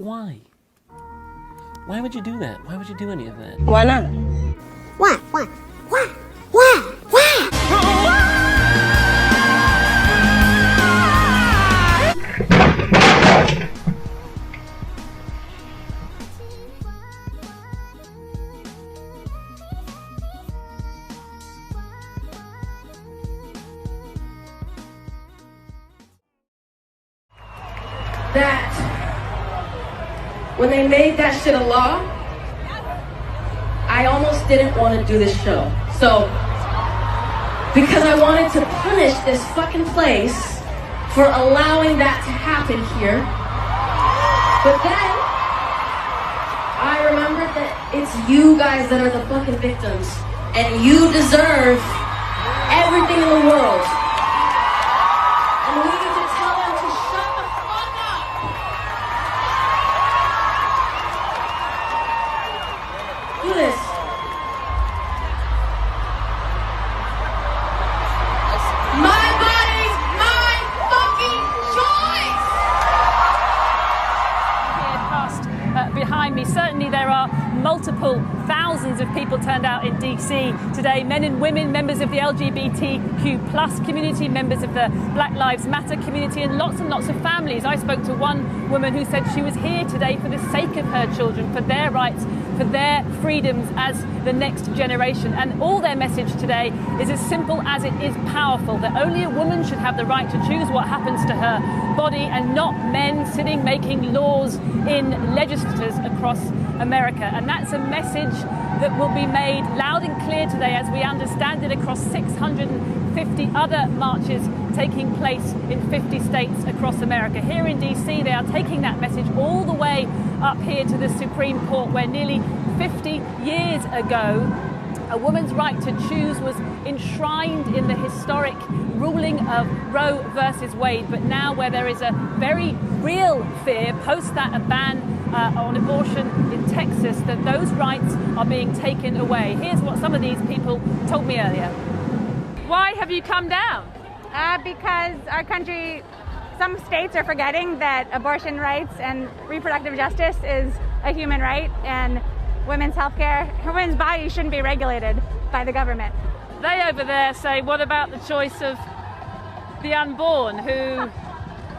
why? Why would you do that? Why would you do any of that? Why not? Why? That when they made that shit a law, I almost didn't want to do this show. So, because I wanted to punish this fucking place for allowing that to happen here. But then, I remembered that it's you guys that are the fucking victims. And you deserve everything in the world. And we need to tell them to shut the fuck up. Do this. My body's my fucking choice. Behind me, certainly there are multiple thousands of people turned out in DC today, men and women, members of the LGBTQ plus community, members of the Black Lives Matter community, and lots of families. I spoke to one woman who said she was here today for the sake of her children, for their rights, for their freedoms as the next generation. And all their message today is as simple as it is powerful, that only a woman should have the right to choose what happens to her body, and not men sitting making laws in legislatures across America. And that's a message that will be made loud and clear today, as we understand it, across 650 other marches taking place in 50 states across America. Here in DC, they are taking that message all the way up here to the Supreme Court, where nearly 50 years ago, a woman's right to choose was enshrined in the historic ruling of Roe versus Wade. But now, where there is a very real fear post that a ban on abortion in Texas, that those rights are being taken away. Here's what some of these people told me earlier. Why have you come down? Because our country, some states are forgetting that abortion rights and reproductive justice is a human right, and women's health care, women's bodies shouldn't be regulated by the government. They over there say, what about the choice of the unborn, who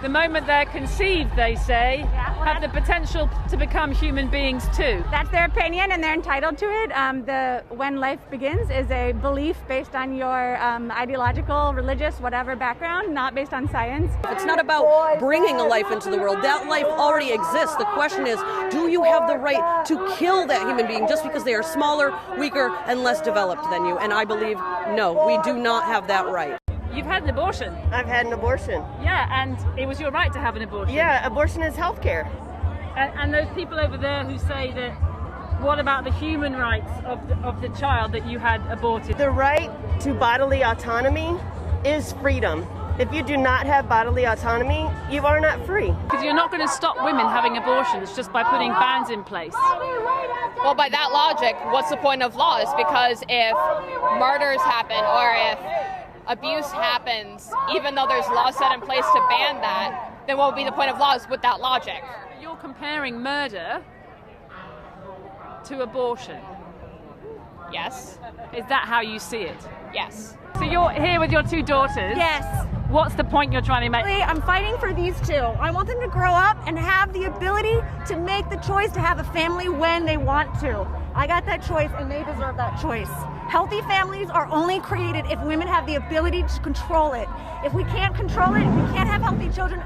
the moment they're conceived, they say, have the potential to become human beings too? That's their opinion, and they're entitled to it. When life begins is a belief based on your ideological, religious, whatever background, not based on science. It's not about bringing a life into the world. That life already exists. The question is, do you have the right to kill that human being just because they are smaller, weaker, and less developed than you? And I believe, no, we do not have that right. You've had an abortion. I've had an abortion. Yeah, and it was your right to have an abortion. Yeah, abortion is health care. And those people over there who say that, what about the human rights of the child that you had aborted? The right to bodily autonomy is freedom. If you do not have bodily autonomy, you are not free. Because you're not going to stop women having abortions just by putting bans in place. Well, by that logic, what's the point of laws? Because if murders happen, or if abuse happens, even though there's laws set in place to ban that, then what would be the point of laws with that logic? You're comparing murder to abortion. Yes. Is that how you see it? Yes. So you're here with your two daughters. Yes. What's the point you're trying to make? I'm fighting for these two. I want them to grow up and have the ability to make the choice to have a family when they want to. I got that choice, and they deserve that choice. Healthy families are only created if women have the ability to control it. If we can't control it, we can't have healthy children.